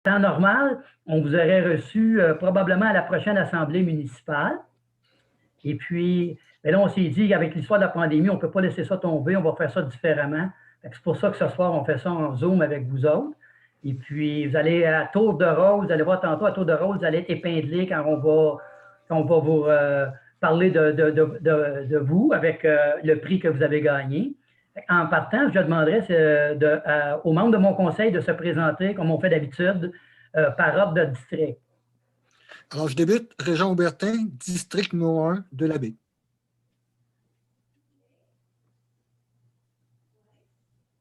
temps normal, on vous aurait reçu probablement à la prochaine assemblée municipale. Et puis, ben là, on s'est dit qu'avec l'histoire de la pandémie, on ne peut pas laisser ça tomber, on va faire ça différemment. C'est pour ça que ce soir, on fait ça en Zoom avec vous autres. Et puis, vous allez à tour de rôle, vous allez voir tantôt, à tour de rôle, vous allez être épinglé quand on va vous parler de vous avec le prix que vous avez gagné. En partant, je demanderais aux membres de mon conseil de se présenter comme on fait d'habitude par ordre de district. Alors, je débute. Régent Aubertin, district numéro 1 de la baie.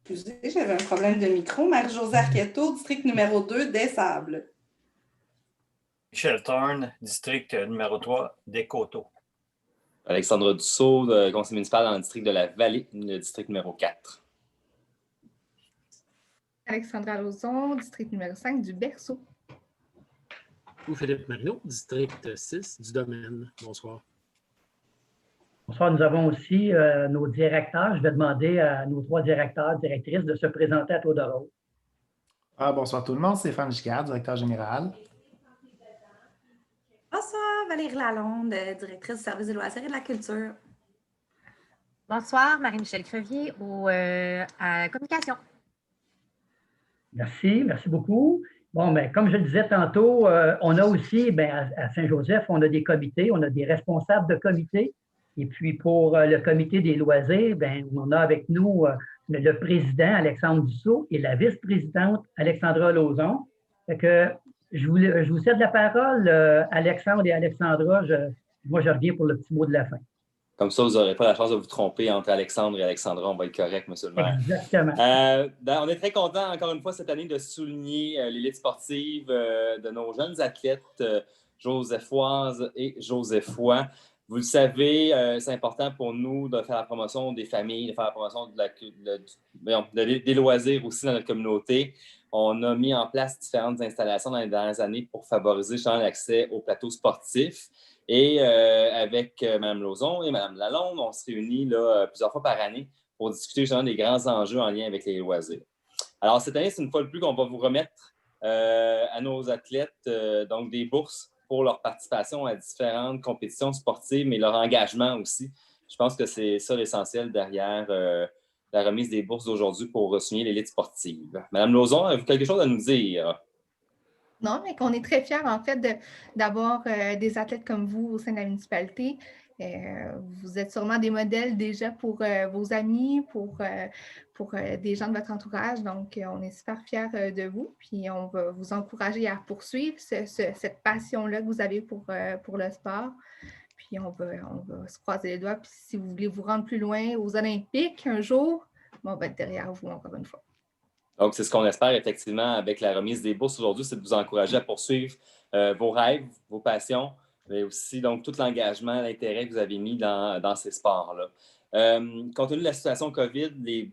Excusez, j'avais un problème de micro. Marie-Josée Arquetto, district numéro 2 des Sables. Michel Thorne, district numéro 3 des Coteaux. Alexandre Dussault, conseil municipal dans le district de la Vallée, le district numéro 4. Alexandra Lauzon, district numéro 5 du Berceau. Philippe Marino, district 6 du Domaine. Bonsoir. Bonsoir, nous avons aussi nos directeurs. Je vais demander à nos 3 directeurs, directrices de se présenter à tour de rôle. Bonsoir tout le monde, Stéphane Gicard, directeur général. Bonsoir, Valérie Lalonde, directrice du service des loisirs et de la culture. Bonsoir, Marie-Michel Crevier, à la communication. Merci beaucoup. Bon, bien, comme je le disais tantôt, on a aussi, à Saint-Joseph, on a des comités, on a des responsables de comités. Et puis, pour le comité des loisirs, on a avec nous le président, Alexandre Dussault, et la vice-présidente, Alexandra Lauzon. Fait que je vous cède la parole, Alexandre et Alexandra. Moi, je reviens pour le petit mot de la fin. Comme ça, vous n'aurez pas la chance de vous tromper entre Alexandre et Alexandra. On va être correct, monsieur le maire. Exactement. On est très content, encore une fois, cette année, de souligner l'élite sportive de nos jeunes athlètes, Josephoises et Josephois. Vous le savez, c'est important pour nous de faire la promotion des familles, de faire la promotion des loisirs aussi dans notre communauté. On a mis en place différentes installations dans les dernières années pour favoriser l'accès aux plateaux sportifs. Et avec Mme Lauzon et Mme Lalonde, on se réunit plusieurs fois par année pour discuter des grands enjeux en lien avec les loisirs. Alors, cette année, c'est une fois de plus qu'on va vous remettre à nos athlètes donc des bourses pour leur participation à différentes compétitions sportives, mais leur engagement aussi. Je pense que c'est ça l'essentiel derrière la remise des bourses d'aujourd'hui pour souligner l'élite sportive. Mme Lauzon, avez-vous quelque chose à nous dire? Non, mais qu'on est très fiers, en fait, d'avoir des athlètes comme vous au sein de la municipalité. Vous êtes sûrement des modèles déjà pour vos amis, pour des gens de votre entourage. Donc, on est super fiers de vous. Puis, on va vous encourager à poursuivre cette passion-là que vous avez pour le sport. Puis, on va se croiser les doigts. Puis, si vous voulez vous rendre plus loin aux Olympiques un jour, on va être derrière vous encore une fois. Donc, c'est ce qu'on espère effectivement avec la remise des bourses aujourd'hui, c'est de vous encourager à poursuivre vos rêves, vos passions, mais aussi donc tout l'engagement, l'intérêt que vous avez mis dans ces sports-là. Compte tenu de la situation COVID, il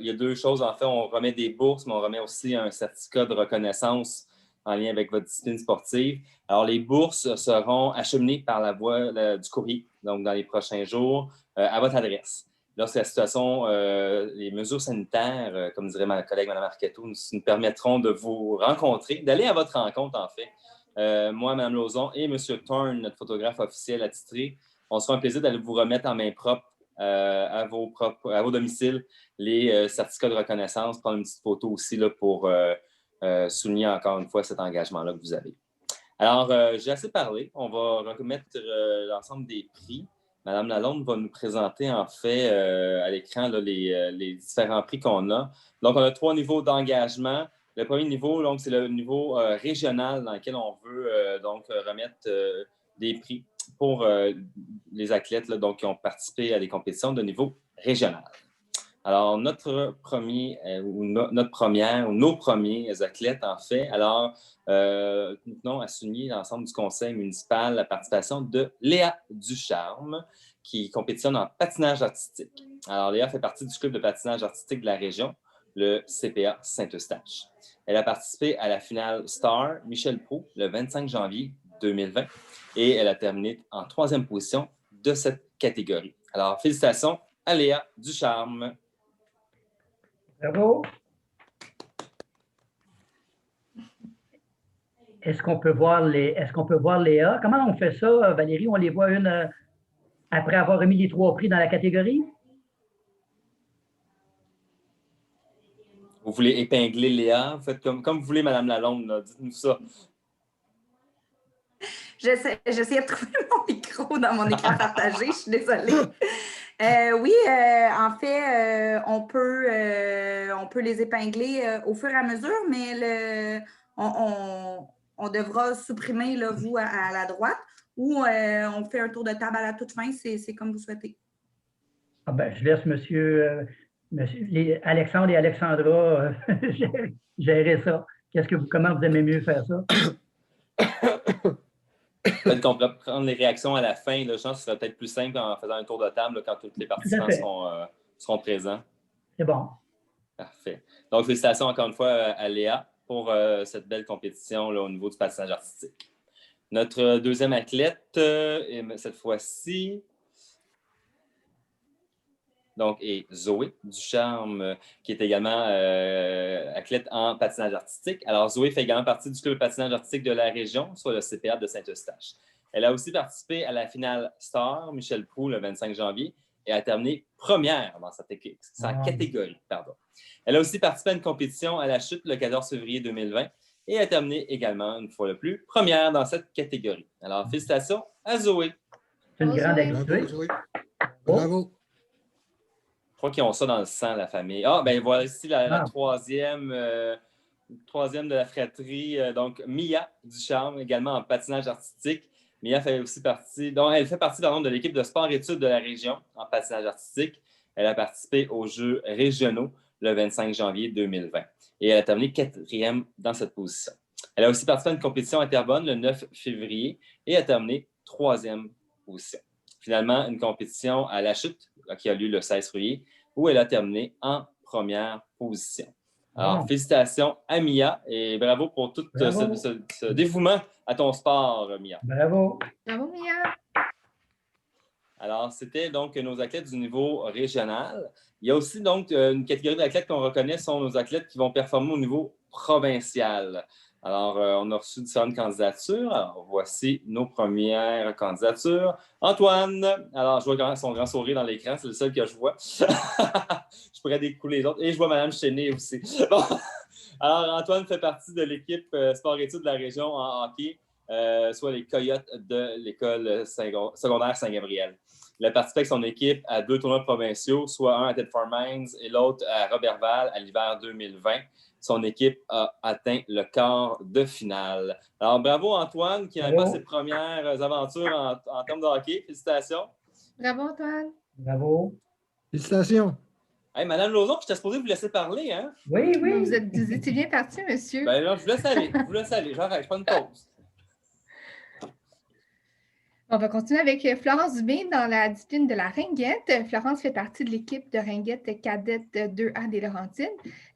y a 2 choses. En fait, on remet des bourses, mais on remet aussi un certificat de reconnaissance en lien avec votre discipline sportive. Alors, les bourses seront acheminées par la voie du courrier, donc dans les prochains jours, à votre adresse. Lorsque la situation, les mesures sanitaires, comme dirait ma collègue Mme Arquetto, nous permettront de vous rencontrer, d'aller à votre rencontre, en fait. Moi, Mme Lauzon et M. Thorne, notre photographe officiel attitré, on sera un plaisir d'aller vous remettre en main propre à vos domiciles les certificats de reconnaissance, prendre une petite photo aussi là, pour souligner encore une fois cet engagement-là que vous avez. Alors, j'ai assez parlé. On va remettre l'ensemble des prix. Mme Lalonde va nous présenter, en fait, à l'écran là, les différents prix qu'on a. Donc, on a 3 niveaux d'engagement. Le premier niveau, donc, c'est le niveau régional dans lequel on veut remettre des prix pour les athlètes là, donc, qui ont participé à des compétitions de niveau régional. Alors, nos premiers athlètes, en fait, alors, nous tenons à souligner l'ensemble du conseil municipal la participation de Léa Ducharme, qui compétitionne en patinage artistique. Alors, Léa fait partie du club de patinage artistique de la région, le CPA Saint-Eustache. Elle a participé à la finale Star Michel Proulx le 25 janvier 2020 et elle a terminé en 3e position de cette catégorie. Alors, félicitations à Léa Ducharme. Bravo. Est-ce qu'on peut voir Léa? Comment on fait ça, Valérie? On les voit une après avoir remis les 3 prix dans la catégorie? Vous voulez épingler Léa? Vous faites comme vous voulez, Madame Lalonde, là. Dites-nous ça. J'essayais de trouver mon micro dans mon écran partagé, je suis désolée. Oui, en fait, on peut les épingler au fur et à mesure, mais on devra supprimer là, vous à la droite ou on fait un tour de table à la toute fin, c'est comme vous souhaitez. Ah ben, je laisse Alexandre et Alexandra gérer ça. Comment vous aimez mieux faire ça? Peut-être qu'on pourrait prendre les réactions à la fin. Là, je pense que ce serait peut-être plus simple en faisant un tour de table là, quand tous les participants seront présents. C'est bon. Parfait. Donc, félicitations encore une fois à Léa pour cette belle compétition là, au niveau du patinage artistique. Notre deuxième athlète, cette fois-ci, donc, est Zoé Ducharme, qui est également athlète en patinage artistique. Alors, Zoé fait également partie du club de patinage artistique de la région, soit le CPA de Saint-Eustache. Elle a aussi participé à la finale Star, Michel Proulx, le 25 janvier, et a terminé première dans sa catégorie. Pardon. Elle a aussi participé à une compétition à la chute le 14 février 2020 et a terminé également, une fois de plus, première dans cette catégorie. Alors, félicitations à Zoé. C'est une grande habituée. Bravo, Zoé. Bravo. Je crois qu'ils ont ça dans le sang, la famille. Ah, ben voilà ici la troisième de la fratrie. Donc, Mia Ducharme, également en patinage artistique. Mia fait aussi partie, donc elle fait partie de l'équipe de sport-études de la région en patinage artistique. Elle a participé aux Jeux régionaux le 25 janvier 2020 et elle a terminé 4e dans cette position. Elle a aussi participé à une compétition à Terrebonne le 9 février et a terminé 3e position. Finalement, une compétition à la chute qui a lieu le 16 février, où elle a terminé en première position. Alors, félicitations à Mia et bravo pour tout ce dévouement à ton sport, Mia. Bravo. Bravo, Mia. Alors, c'était donc nos athlètes du niveau régional. Il y a aussi donc une catégorie d'athlètes qu'on reconnaît sont nos athlètes qui vont performer au niveau provincial. Alors, on a reçu différentes candidatures. Alors, voici nos premières candidatures. Antoine, alors je vois son grand sourire dans l'écran, c'est le seul que je vois. Je pourrais découler les autres. Et je vois Mme Chéné aussi. Bon. Alors, Antoine fait partie de l'équipe sport-études de la région en hockey, soit les Coyotes de l'école secondaire Saint-Gabriel. Il a participé avec son équipe à 2 tournois provinciaux, soit un à Thetford Mines et l'autre à Roberval à l'hiver 2020. Son équipe a atteint le quart de finale. Alors, bravo Antoine qui a pas ses premières aventures en termes de hockey. Félicitations. Bravo Antoine. Bravo. Félicitations. Hey, Madame Lauzon, je t'ai supposé vous laisser parler, hein? Oui, oui. Vous étiez bien parti, monsieur. Ben là, je vous laisse aller. J'arrête, je prends une pause. On va continuer avec Florence Dubé dans la discipline de la ringuette. Florence fait partie de l'équipe de ringuette cadette 2A des Laurentides.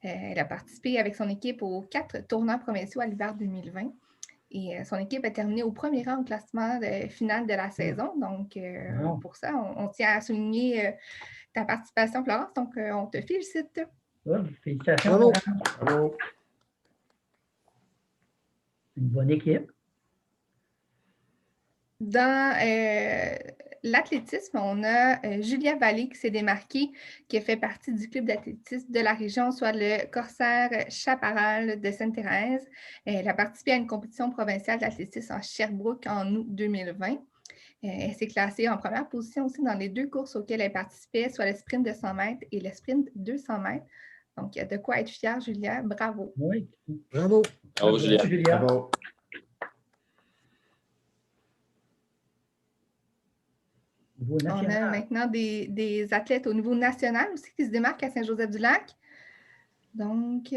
Elle a participé avec son équipe aux 4 tournois provinciaux à l'hiver 2020. Et son équipe a terminé au premier rang au classement final de la saison. Donc, pour ça, on tient à souligner ta participation, Florence. Donc, on te félicite. Félicitations. Bravo. Bravo. Une bonne équipe. Dans l'athlétisme, on a Julia Vallée qui s'est démarquée, qui a fait partie du club d'athlétisme de la région, soit le Corsaire Chaparral de Sainte-Thérèse. Elle a participé à une compétition provinciale d'athlétisme en Sherbrooke en août 2020. Elle s'est classée en première position aussi dans les 2 courses auxquelles elle participait, soit le sprint de 100 mètres et le sprint 200 mètres. Donc, il y a de quoi être fière, Julia. Bravo. Oui. Bravo. Bravo, Julia. Bravo. On a maintenant des athlètes au niveau national aussi qui se démarquent à Saint-Joseph-du-Lac. Donc,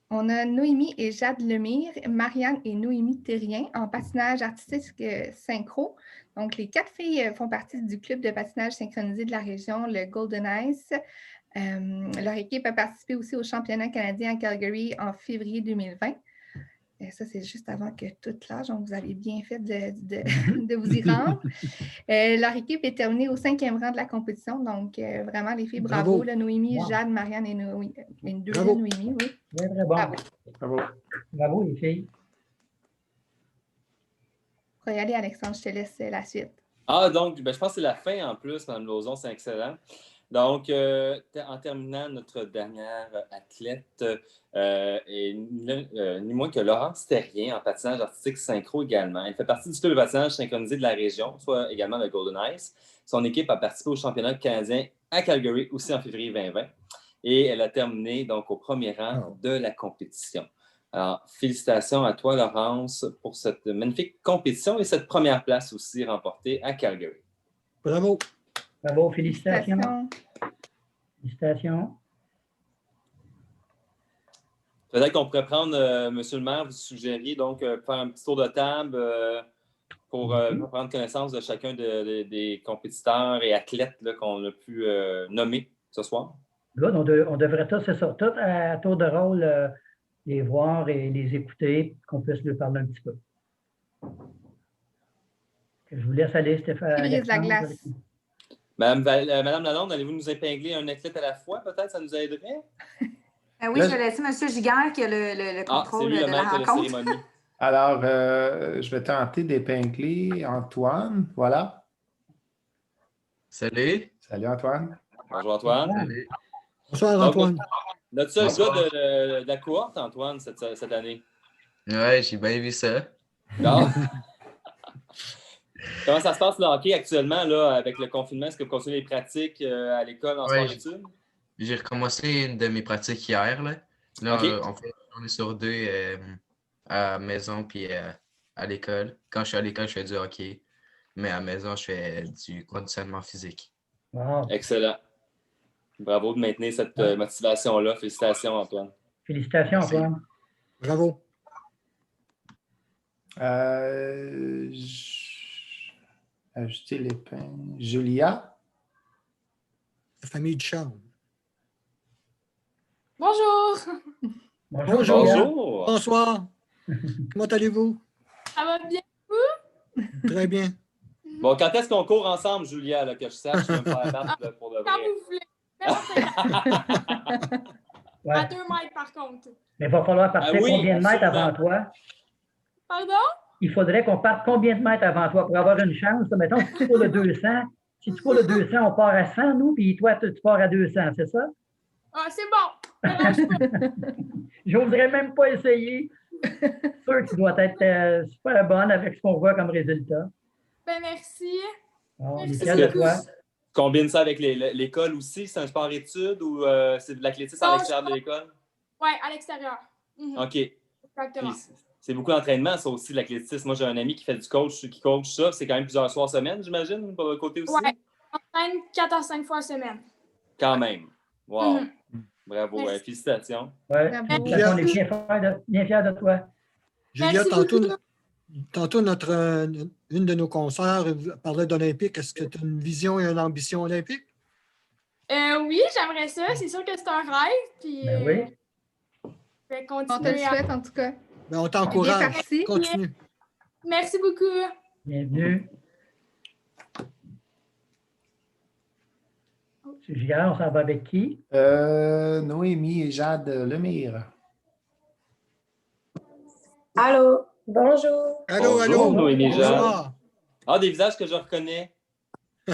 on a Noémie et Jade Lemire, Marianne et Noémie Terrien en patinage artistique synchro. Donc, les 4 filles font partie du club de patinage synchronisé de la région, le Golden Ice. Leur équipe a participé aussi au championnat canadien à Calgary en février 2020. Ça, c'est juste avant que toute l'âge, donc vous avez bien fait de vous y rendre. Leur équipe est terminée au 5e rang de la compétition, donc vraiment les filles, bravo. Là, Noémie, Jade, Marianne et Noémie. Une deuxième Noémie, oui. Très bon. Bravo. Bravo. Bravo, les filles. pourrais y aller, Alexandre, je te laisse la suite. Ah, donc, je pense que c'est la fin en plus, Mme Lauzon, c'est excellent. Donc, en terminant, notre dernière athlète est ni moins que Laurence Terrien en patinage artistique synchro également. Elle fait partie du club de patinage synchronisé de la région, soit également le Golden Ice. Son équipe a participé au championnat canadien à Calgary aussi en février 2020 et elle a terminé donc au premier rang de la compétition. Alors, félicitations à toi, Laurence, pour cette magnifique compétition et cette première place aussi remportée à Calgary. Bravo. Bravo, félicitations. Félicitations. Peut-être qu'on pourrait prendre, Monsieur le maire, vous suggériez donc faire un petit tour de table pour prendre connaissance de chacun des compétiteurs et athlètes là, qu'on a pu nommer ce soir. Good, on devrait tous, c'est ça, tous à tour de rôle les voir et les écouter, qu'on puisse leur parler un petit peu. Je vous laisse aller, Stéphane. Qui brise la glace. Madame Lalonde, allez-vous nous épingler un athlète à la fois? Peut-être, ça nous aiderait? Oui, je vais laisser M. Giguère qui a le contrôle c'est lui, de le la maître de rencontre. cérémonie. Alors, je vais tenter d'épingler Antoine. Voilà. Salut. Salut, Antoine. Bonjour, Antoine. Salut. Bonsoir, Donc, Antoine. notre seul Bonsoir. gars de la cohorte, Antoine, cette année. Ouais, j'ai bien vu ça. Non? Comment ça se passe le hockey actuellement là, avec le confinement? Est-ce que vous continuez les pratiques à l'école en sport études? J'ai recommencé une de mes pratiques hier. Là, OK. en fait, on est sur 2 à la maison puis à l'école. Quand je suis à l'école, je fais du hockey. Mais à la maison, je fais du conditionnement physique. Wow. Excellent. Bravo de maintenir cette motivation-là. Félicitations, Antoine. Félicitations, Merci. Antoine. Bravo. Ajouter l'épingle. Julia. La famille de Charles. Bonjour! Bonjour. Bonjour. Bonjour. Bonsoir. Comment allez-vous? Ça va bien? Très bien. Bon, quand est-ce qu'on court ensemble, Julia, là, que je sache, je vais me faire battre là, pour de Quand vrai. vous voulez. Ouais. À 2 mètres, par contre. Mais il va falloir partir Ah oui, combien de mètres absolument. avant toi? Pardon? Il faudrait qu'on parte combien de mètres avant toi pour avoir une chance? Mettons, si tu cours le 200, si tu cours le 200, on part à 100, nous, puis toi, tu pars à 200, c'est ça? Ah, c'est bon. Mélange pas. J'oserais même pas essayer. Sûr que tu dois être super bonne avec ce qu'on voit comme résultat. Ben, merci. Bon, on est Merci fiers de beaucoup. toi. Tu combines ça avec l'école aussi? C'est un sport études ou c'est de l'athlétisme à Non, l'extérieur de l'école? Ouais, à l'extérieur. Mhm. OK. Exactement. Puis, c'est beaucoup d'entraînement, ça aussi, l'athlétisme. Moi, j'ai un ami qui fait du coach, qui coach ça. C'est quand même plusieurs soirs semaine, j'imagine, pour le côté aussi? Ouais. On s'entraîne 4 à 5 fois semaine. Quand même. Wow. Mhm. Bravo. Merci. félicitations. Ouais. Bravo. Félicitations, on est bien fiers de toi. Julia, Merci tantôt, une de nos consoeurs parlait d'Olympique. Est-ce que tu as une vision et une ambition olympique? Oui, j'aimerais ça. C'est sûr que c'est un rêve. Puis, Ben oui. je vais On te le continuer à... souhaite, en tout cas. Ben, on Bien t'encourage. parti. Continue. Merci beaucoup. Bienvenue. M. Giguère, on s'en va avec qui? Noémie et Jade Lemire. Allô, bonjour. Allô, Bonjour, allô. Noémie Jeanne. Bonsoir. Ah, des visages que je reconnais.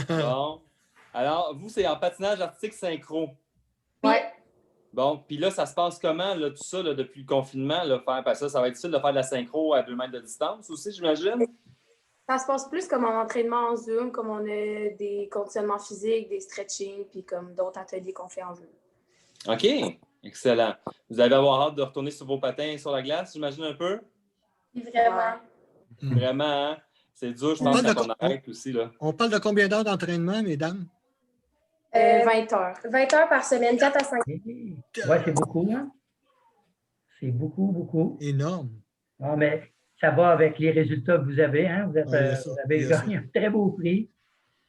Bon. Alors, vous, c'est en patinage artistique synchro. Ouais. Bon, puis là, ça se passe comment, là, tout ça, là, depuis le confinement, là, faire, parce que ça va être difficile de faire de la synchro à 2 mètres de distance aussi, j'imagine? Ça se passe plus comme en entraînement en Zoom, comme on a des conditionnements physiques, des stretching, puis comme d'autres ateliers qu'on fait en Zoom. OK, excellent. Vous allez avoir hâte de retourner sur vos patins et sur la glace, j'imagine un peu? Vraiment. Vraiment, hein? C'est dur, je On pense, parle quand de- on arrête aussi, là. On parle de combien d'heures d'entraînement, mesdames? 20 heures. 20 heures par semaine, 4 à 5. Oui, c'est beaucoup, hein? C'est beaucoup, beaucoup. Énorme. Bon, mais ça va avec les résultats que vous avez, hein? Vous, bien sûr, vous avez bien gagné un très beau prix.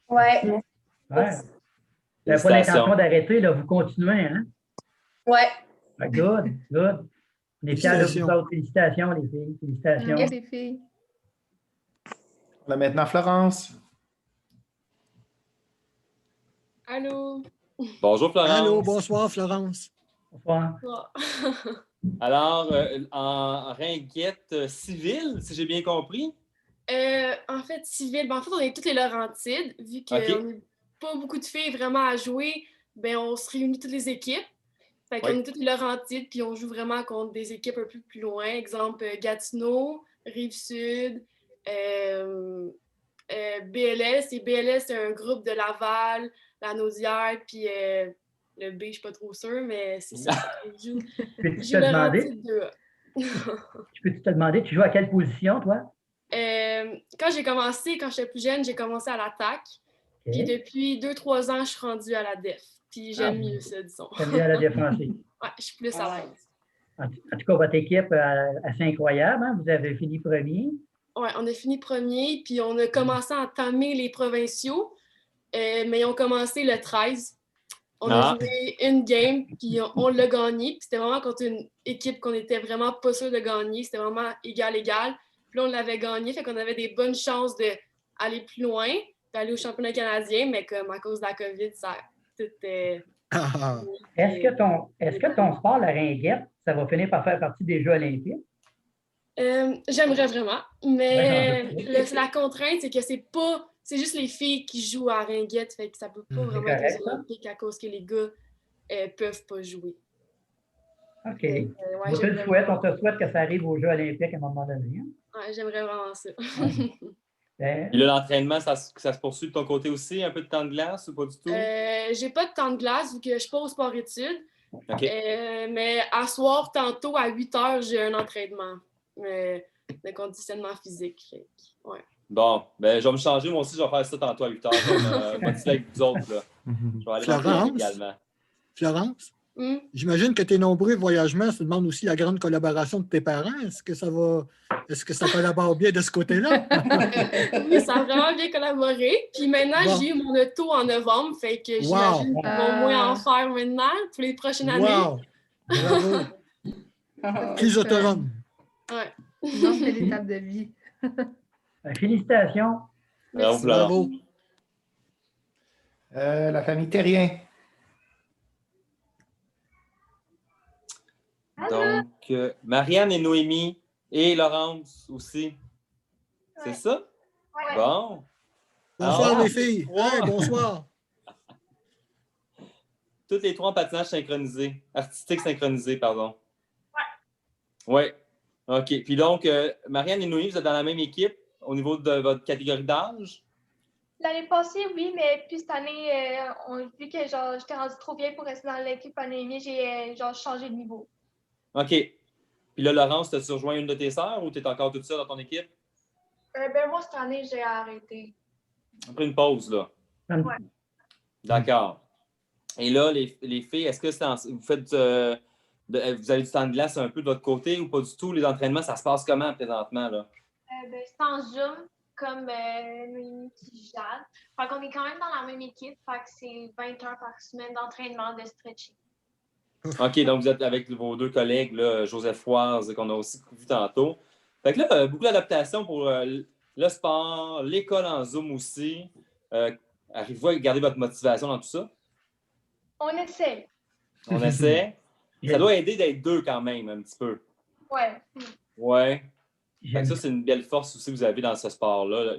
Ouais. Ouais. Vous n'avez pas Félicitations. l'intention d'arrêter, là, vous continuez, hein? Ouais. Ah, good, good. On est fiers de vous Félicitations. autres. Félicitations, les filles. Félicitations. Bien, les filles. On a maintenant Florence. Allô? Bonjour, Florence. Allô, bonsoir, Florence. Bonsoir. Alors, en ringuette civile, si j'ai bien compris? En fait, civil, ben, en fait, on est toutes les Laurentides. Vu qu'on OK. n'a pas beaucoup de filles vraiment à jouer, ben, on se réunit toutes les équipes. Fait qu'on Oui. est toutes les Laurentides, puis on joue vraiment contre des équipes un peu plus loin. Exemple, Gatineau, Rive-Sud, BLS. Et BLS, c'est un groupe de Laval, la Naudière, puis le B, je suis pas trop sûre, mais c'est ça. Je joue Peux-tu te demander, Laurentide 2A. peux-tu te demander, tu joues à quelle position, toi? Quand j'étais plus jeune, j'ai commencé à l'attaque. OK. Puis depuis 2-3 ans, je suis rendue à la def. Puis j'aime mieux ça, disons. T'aimes bien à la défensive. Ouais, je suis plus à l'aise. En tout cas, votre équipe assez incroyable, hein? Vous avez fini premier. Ouais, on a fini premier, puis on a commencé à entamer les provinciaux, mais ils ont commencé le 13. On a joué une game, puis on l'a gagné. Puis c'était vraiment contre une équipe qu'on était vraiment pas sûr de gagner. C'était vraiment égal. Puis là, on l'avait gagné, fait qu'on avait des bonnes chances d'aller plus loin, d'aller au championnat canadien, mais comme à cause de la COVID, ça tout est... Est-ce que ton sport, la ringuette, ça va finir par faire partie des Jeux olympiques? J'aimerais vraiment, mais la contrainte, c'est que c'est juste les filles qui jouent à ringuette, fait que ça peut pas vraiment être aux Olympiques à cause que les gars peuvent pas jouer. OK. Ouais, on te souhaite que ça arrive aux Jeux olympiques à un moment donné. Hein? Ouais, j'aimerais vraiment ça. Et là, l'entraînement, ça se poursuit de ton côté aussi? Un peu de temps de glace ou pas du tout? J'ai pas de temps de glace vu que je suis pas au sport-études. OK. Mais à soir, tantôt, à 8 heures, j'ai un entraînement de conditionnement physique. Ouais. Bon, ben je vais me changer. Moi aussi, je vais faire ça tantôt à 8 heures. Je vais motiver avec vous autres. Là. Je vais aller m'entraîner également. Florence? J'imagine que tes nombreux voyagements se demandent aussi la grande collaboration de tes parents. Est-ce que ça collabore bien de ce côté-là? Oui, ça a vraiment bien collaboré. Puis maintenant, j'ai eu mon auto en novembre, fait que j'imagine qu'ils vont moins en faire maintenant pour les prochaines années. Wow! Bravo! Plus autonome. Ouais. Non, c'est l'étape de vie. Félicitations. Bravo. La famille Terrien. Donc, Marianne et Noémie et Laurence aussi. C'est ça? Ouais. Bon. Bonsoir, les filles. Ouais, bonsoir. Toutes les trois en patinage synchronisé. Artistique synchronisé, pardon. Oui. OK. Puis donc, Marianne et Noémie, vous êtes dans la même équipe au niveau de votre catégorie d'âge? L'année passée, oui, mais puis cette année, vu que j'étais rendue trop vieille pour rester dans l'équipe à Noémie, j'ai changé de niveau. OK. Puis là, Laurence, t'as-tu rejoint une de tes sœurs ou tu es encore toute seule dans ton équipe? Moi, cette année, j'ai arrêté. Après une pause, là. Ouais. D'accord. Et là, les filles, est-ce que vous faites vous avez du temps de glace un peu de votre côté ou pas du tout? Les entraînements, ça se passe comment présentement, là? C'est en Zoom, comme Noémie et Jade. Fait qu'on est quand même dans la même équipe, fait que c'est 20 heures par semaine d'entraînement, de stretching. OK, donc vous êtes avec vos deux collègues, là, Joseph Foise, qu'on a aussi vu tantôt. Fait que là, beaucoup d'adaptations pour le sport, l'école en Zoom aussi. Arrivez-vous à garder votre motivation dans tout ça? On essaie. On essaie. Ça doit aider d'être deux quand même, un petit peu. Ouais. Ouais. Fait que ça, c'est une belle force aussi que vous avez dans ce sport-là.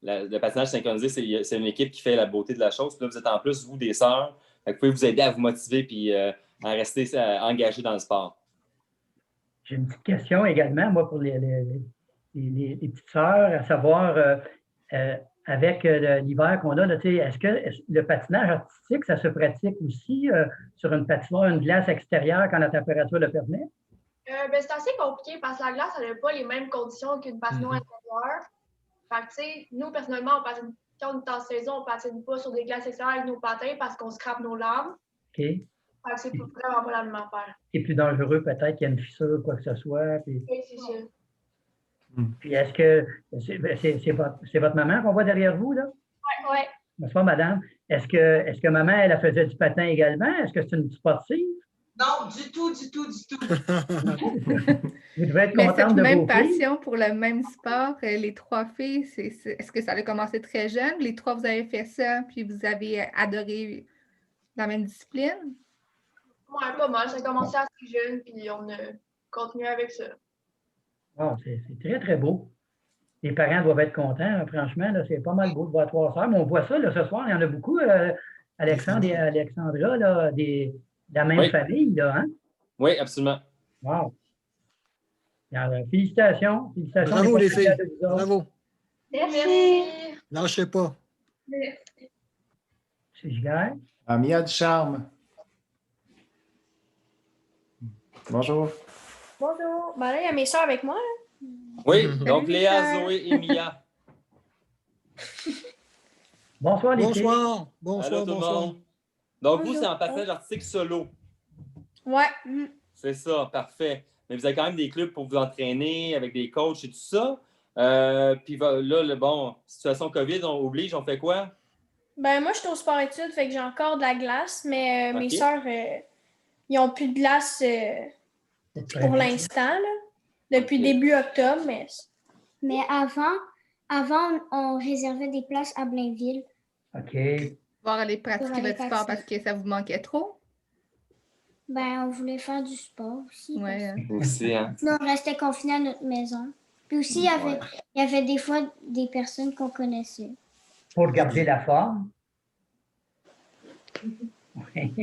Le patinage synchronisé, c'est une équipe qui fait la beauté de la chose. Puis là, vous êtes en plus, vous, des sœurs. Fait que vous pouvez vous aider à vous motiver puis à rester engagé dans le sport. J'ai une petite question également, moi, pour les petites sœurs, à savoir, avec l'hiver qu'on a, est-ce que le patinage artistique, ça se pratique aussi sur une patinoire, une glace extérieure quand la température le permet? C'est assez compliqué parce que la glace, elle n'a pas les mêmes conditions qu'une patinoire intérieure. Fait que, tu sais, nous, personnellement, quand on est en saison, on ne patine pas sur des glaces extérieures avec nos patins parce qu'on scrape nos lames. OK. Fait que c'est vraiment pas la même affaire. C'est plus dangereux peut-être qu'il y a une fissure, quoi que ce soit. Puis... Oui, c'est sûr. Puis est-ce que c'est votre maman qu'on voit derrière vous, là? Oui. Bonsoir, madame. Est-ce que maman, elle faisait du patin également? Est-ce que c'est une sportive? Non, du tout. Vous devez être Mais contente cette de même vos filles. passion pour le même sport, les trois filles, est-ce que ça a commencé très jeune? Les trois, vous avez fait ça, puis vous avez adoré la même discipline? Oui, pas mal. Ça a commencé assez jeune, puis on a continué avec ça. Oh, c'est très, très beau. les parents doivent être contents, hein, franchement. C'est pas mal beau de voir 3 sœurs. Mais on voit ça là, ce soir, il y en a beaucoup, Alexandre et Alexandra, là, de la même famille. Là, hein? Oui, absolument. Wow. Alors, félicitations. Bravo les filles. Bravo. Merci. Lâchez pas. C'est Giguère. Mia Ducharme. Bonjour. Bonjour. Ben là, il y a mes soeurs avec moi. Là. Oui, donc Léa, Zoé et Mia. Bonsoir les filles. Bonsoir. Allô, tout le monde. Donc, vous, c'est en passage artistique solo. Ouais. C'est ça, parfait. Mais vous avez quand même des clubs pour vous entraîner avec des coachs et tout ça. Puis là, situation COVID, on oblige, on fait quoi? Ben moi, je suis au sport-études, fait que j'ai encore de la glace, mais mes OK. soeurs, ils n'ont plus de glace pour l'instant, là, depuis début octobre. Mais avant, on réservait des places à Blainville. OK. Voir aller pratiquer Pour aller votre sport vacciner. parce que ça vous manquait trop. Ben, on voulait faire du sport aussi. Ouais. Aussi, hein? Sinon, on restait confinés à notre maison. Puis aussi, il y avait des fois des personnes qu'on connaissait. Pour garder la forme. Oui.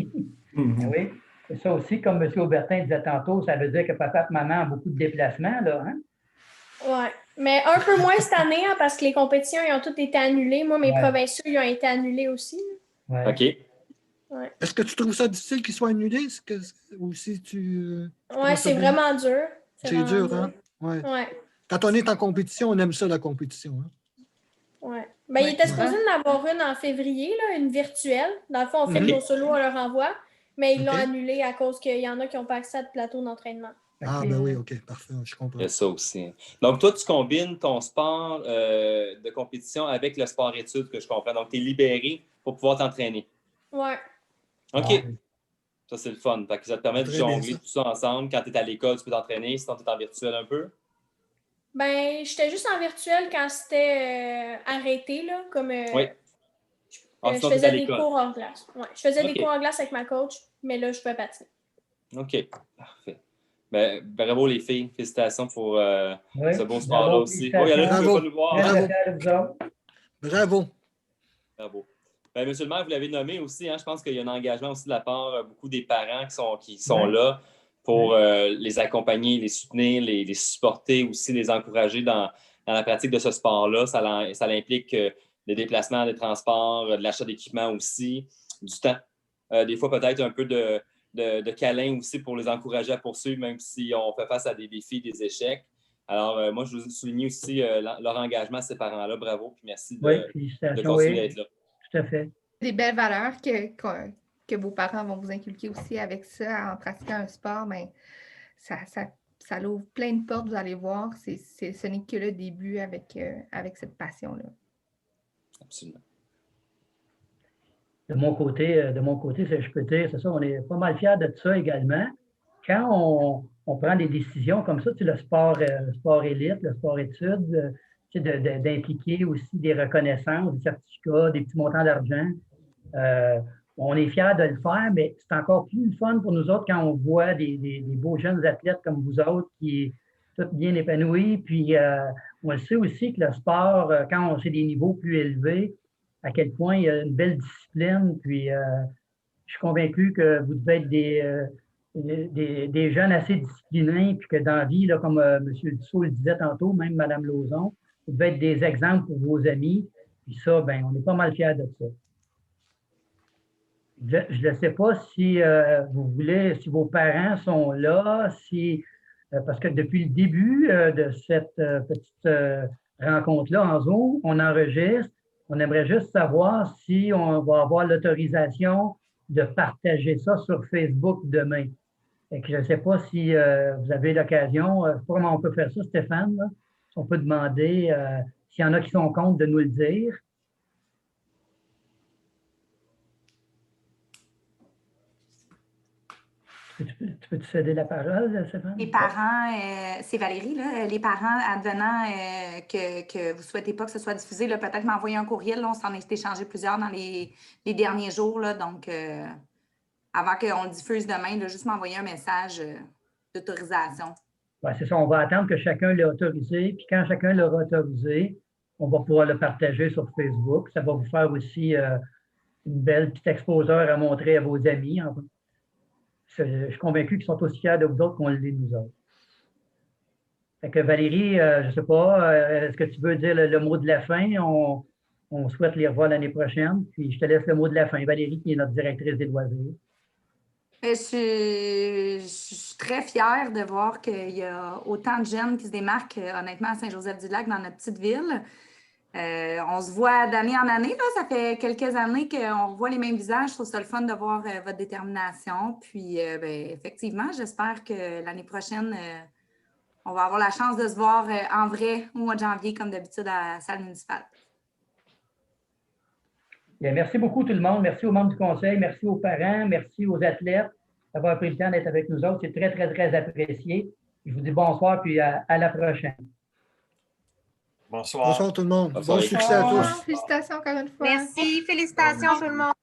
Oui. C'est ça aussi, comme M. Aubertin disait tantôt, ça veut dire que papa et maman ont beaucoup de déplacements, là, hein? Ouais. Mais un peu moins cette année, hein, parce que les compétitions, ils ont toutes été annulées. Moi, mes provinciaux, ils ont été annulés aussi. Ouais. OK. Ouais. Est-ce que tu trouves ça difficile qu'ils soient annulés? Ou si tu. Ouais, c'est vraiment dur. C'est vraiment dur, hein? Ouais. Ouais. Quand on est en compétition, on aime ça, la compétition. Hein? Ouais. Ben, il était supposé en avoir une en février, là, une virtuelle. Dans le fond, on fait nos solos, on leur envoie. Mais ils l'ont annulée à cause qu'il y en a qui n'ont pas accès à de plateau d'entraînement. Ah, ben oui, OK, parfait, je comprends. Il y a ça aussi. Donc, toi, tu combines ton sport de compétition avec le sport-études, que je comprends. Donc, tu es libéré pour pouvoir t'entraîner. Ouais. OK. Ça, c'est le fun. Fait que ça te permet de Très bien, jongler ça. tout ça ensemble. Quand tu es à l'école, tu peux t'entraîner. Sinon, tu es en virtuel un peu. Ben, j'étais juste en virtuel quand c'était arrêté, là, comme Oui. je sinon, t'es à faisais des l'école. cours en glace. Ouais, je faisais OK. des cours en glace avec ma coach, mais là, je peux patiner. OK. Parfait. Ben, bravo les filles. Félicitations pour Oui. ce beau sport-là Bravo, aussi. Oh, il y en a qui ne peuvent pas nous voir. Bravo. Bravo. Ben, monsieur le maire, vous l'avez nommé aussi. Hein, je pense qu'il y a un engagement aussi de la part beaucoup des parents qui sont là pour les accompagner, les soutenir, les supporter aussi, les encourager dans la pratique de ce sport-là. Ça implique des déplacements, des transports, de l'achat d'équipements aussi, du temps. Des fois, peut-être un peu de câlin aussi pour les encourager à poursuivre, même si on fait face à des défis, des échecs. Alors, moi, je vous souligne aussi leur engagement, ces parents-là. Bravo, puis merci de continuer d'être là. Tout à fait. Des belles valeurs que vos parents vont vous inculquer aussi avec ça, en pratiquant un sport, mais ça l'ouvre plein de portes, vous allez voir. Ce n'est que le début avec cette passion-là. Absolument. De mon côté, je peux dire, c'est ça, on est pas mal fiers de ça également. Quand on prend des décisions comme ça, le sport élite, le sport études, d'impliquer aussi des reconnaissances, des certificats, des petits montants d'argent. On est fiers de le faire, mais c'est encore plus fun pour nous autres quand on voit des beaux jeunes athlètes comme vous autres qui sont tous bien épanouis. Puis on le sait aussi que le sport, quand on sait des niveaux plus élevés, à quel point il y a une belle discipline. Puis je suis convaincu que vous devez être des jeunes assez disciplinés, puis que dans la vie, là, comme M. Dussault le disait tantôt, même Mme Lauzon, vous devez être des exemples pour vos amis. Puis ça, ben, on est pas mal fiers de ça. Je ne sais pas si vous voulez, si vos parents sont là, parce que depuis le début de cette petite rencontre-là en Zoom, on enregistre. On aimerait juste savoir si on va avoir l'autorisation de partager ça sur Facebook demain. Et que je ne sais pas si vous avez l'occasion, comment on peut faire ça, Stéphane, là? Si on peut demander s'il y en a qui sont contre de nous le dire. Tu peux-tu céder la parole, Stéphane? Les parents, c'est Valérie, là, les parents, advenant que vous ne souhaitez pas que ce soit diffusé, là, peut-être m'envoyer un courriel. Là, on s'en est échangé plusieurs dans les derniers jours. Là, donc, avant qu'on le diffuse demain, là, juste m'envoyer un message d'autorisation. Ben, c'est ça, on va attendre que chacun l'ait autorisé. Puis quand chacun l'aura autorisé, on va pouvoir le partager sur Facebook. Ça va vous faire aussi une belle petite exposeur à montrer à vos amis. Je suis convaincu qu'ils sont aussi fiers de vous autres qu'on l'est nous autres. Fait que Valérie, je ne sais pas, est-ce que tu veux dire le mot de la fin? On souhaite les revoir l'année prochaine. Puis je te laisse le mot de la fin. Valérie, qui est notre directrice des loisirs. Je suis très fière de voir qu'il y a autant de jeunes qui se démarquent, honnêtement, à Saint-Joseph-du-Lac, dans notre petite ville. On se voit d'année en année. Là. Ça fait quelques années qu'on revoit les mêmes visages. Je trouve ça le fun de voir votre détermination. Puis, effectivement, j'espère que l'année prochaine, on va avoir la chance de se voir en vrai au mois de janvier, comme d'habitude, à la salle municipale. Bien, merci beaucoup tout le monde. Merci aux membres du conseil. Merci aux parents. Merci aux athlètes d'avoir pris le temps d'être avec nous autres. C'est très, très, très apprécié. Je vous dis bonsoir puis à la prochaine. Bonsoir. Bonsoir tout le monde. Bonsoir. Bon succès à tous. Félicitations encore une fois. Merci, félicitations tout le monde.